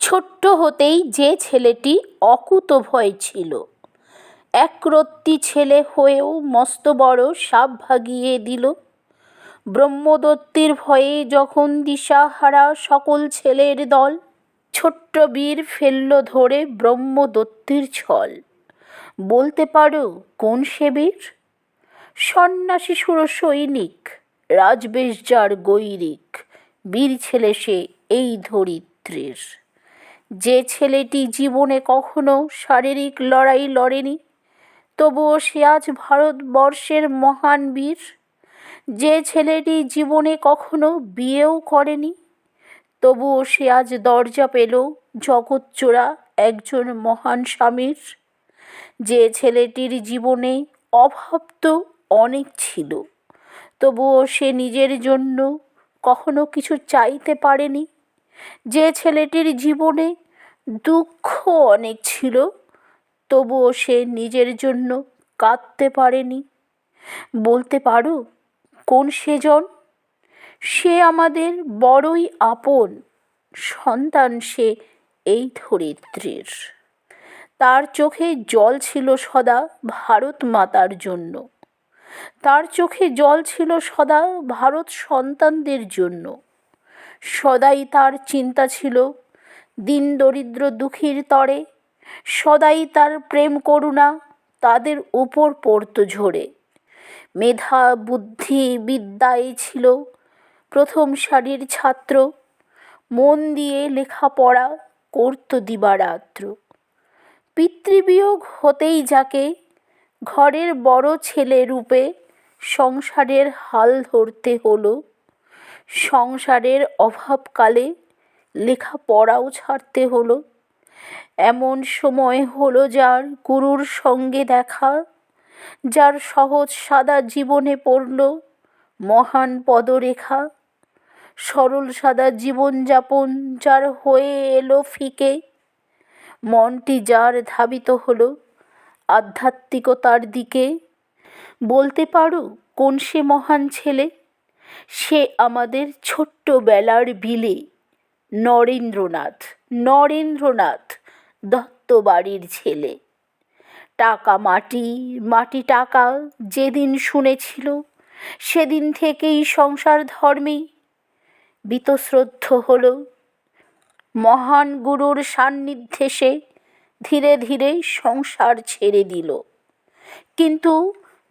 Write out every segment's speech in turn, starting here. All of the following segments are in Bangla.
ছোট্ট হতেই যে ছেলেটি অকুতোভয় ছিল, একরত্তি ছেলে হয়েও মস্ত বড় সাপ ভাগিয়ে দিল। ব্রহ্মদত্তের ভয়ে যখন দিশাহারা সকল ছেলের দল, ছোট্ট বীর ফেলল ধরে ব্রহ্মদত্তের ছল। বলতে পারো কোন সে বীর? সন্ন্যাসী সুর সৈনিক, রাজবেশ যার গৈরিক, বীর ছেলে সে এই ধরিত্রীর। যে ছেলেটি জীবনে কখনো শারীরিক লড়াই লড়েনি, তবুও সে আজ ভারতবর্ষের মহান বীর। যে ছেলেটি জীবনে কখনো বিয়েও করেনি, তবুও সে আজ দরজা পেল জগৎজোড়া একজন মহান স্বামীর। যে ছেলেটির জীবনে অভাব তো অনেক ছিল, তবুও সে নিজের জন্য কখনো কিছু চাইতে পারেনি। যে ছেলেটির জীবনে দুঃখ অনেক ছিল, তবুও সে নিজের জন্য কাঁদতে পারেনি। বলতে পারো কোন সেজন? সে আমাদের বড়ই আপন সন্তান, সে এই ধরিত্রীর। তার চোখে জল ছিল সদা ভারত মাতার জন্য, তার চোখে জল ছিল সদা ভারত সন্তানদের জন্য। সদাই তার চিন্তা ছিল দিন দরিদ্র দুঃখীর তরে, সদাই তার প্রেম করুণা তাদের উপর পড়ত ঝরে। মেধা বুদ্ধি বিদ্যায় ছিল প্রথম সারির ছাত্র, মন দিয়ে লেখাপড়া করত দিবারাত্র। পিতৃবিয়োগ হতেই যাকে ঘরের বড় ছেলে রূপে সংসারের হাল ধরতে হলো। সংসারের অভাবকালে লেখাপড়াও ছাড়তে হলো। এমন সময় হলো যার গুরুর সঙ্গে দেখা, যার সহজ সাদা জীবনে পড়ল মহান পদরেখা। সরল সাদা জীবনযাপন যার হয়ে এলো ফিকে, মনটি যার ধাবিত হলো আধ্যাত্মিকতার দিকে। বলতে পারো কোন সে মহান ছেলে? সে আমাদের ছোট্টবেলার বিলে নরেন্দ্রনাথ, নরেন্দ্রনাথ দত্ত বাড়ির ছেলে। টাকা মাটি, মাটি টাকা যেদিন শুনেছিল, সেদিন থেকেই সংসার ধর্মে বীতশ্রদ্ধ হলো। মহান গুরুর সান্নিধ্যে সে ধীরে ধীরে সংসার ছেড়ে দিল, কিন্তু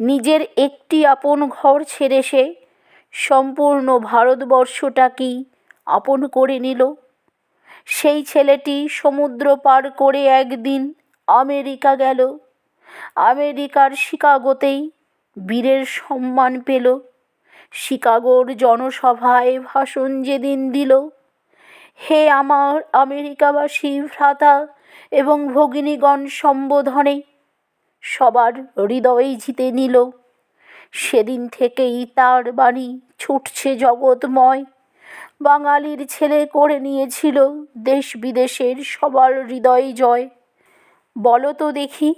নিজের একটি আপন ঘর ছেড়ে সে সম্পূর্ণ ভারতবর্ষটাকেই আপন করে নিল। সেই ছেলেটি সমুদ্র পার করে একদিন আমেরিকা গেল। আমেরিকার শিকাগোতেই বীরের সম্মান পেল। শিকাগোর জনসভায় ভাষণ যেদিন দিল, হে আমার আমেরিকাবাসী ভ্রাতা এবং ভগিনীগণ সম্বোধনে সবার হৃদয় জিতে নিল। সেদিন থেকেই তার বাণী ছুটছে জগৎময়। বাঙালির ছেলে করে নিয়েছিল দেশ বিদেশের সবার হৃদয় জয়। বলো তো দেখি,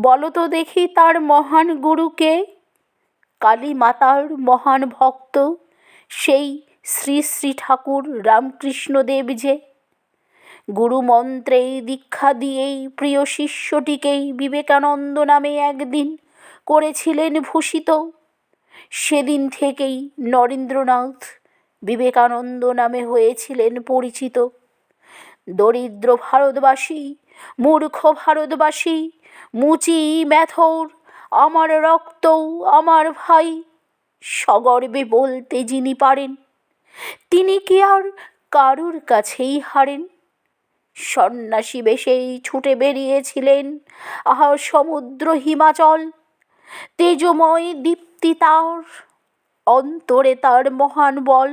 বলো তো দেখি তার মহান গুরুকে? কালী মাতার মহান ভক্ত সেই শ্রী শ্রী ঠাকুর রামকৃষ্ণদেব যে। গুরু মন্ত্রেই দীক্ষা দিয়েই প্রিয় শিষ্যটিকেই বিবেকানন্দ নামে একদিন করেছিলেন ভূষিত। সেদিন থেকেই নরেন্দ্রনাথ বিবেকানন্দ নামে হয়েছিলেন পরিচিত। দরিদ্র ভারতবাসী, মূর্খ ভারতবাসী, মুচি ম্যাথর আমার রক্ত আমার ভাই, সগর্বে বলতে যিনি পারেন, তিনি কি আর কারুর কাছেই হারেন? সন্ন্যাসী বেশেই ছুটে বেরিয়েছিলেন আহা সমুদ্র হিমাচল। তেজময় দীপ্তি তার, অন্তরে তার মহান বল।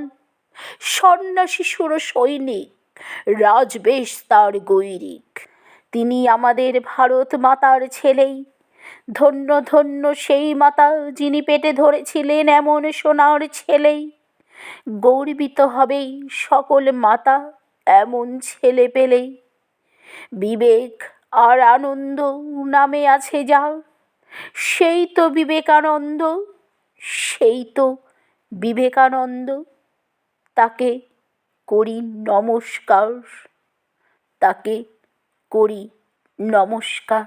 সন্ন্যাসী সুর সৈনিক, রাজবেশ তার গৈরিক। তিনি আমাদের ভারত মাতার ছেলেই। ধন্য ধন্য সেই মাতা যিনি পেটে ধরেছিলেন এমন সোনার ছেলেই। গর্বিত হবেই সকল মাতা এমন ছেলে পেলেই। বিবেক আর আনন্দ নামে আছে যার, সেই তো বিবেকানন্দ, সেই তো বিবেকানন্দ। তাকে করি নমস্কার। তাকে করি নমস্কার।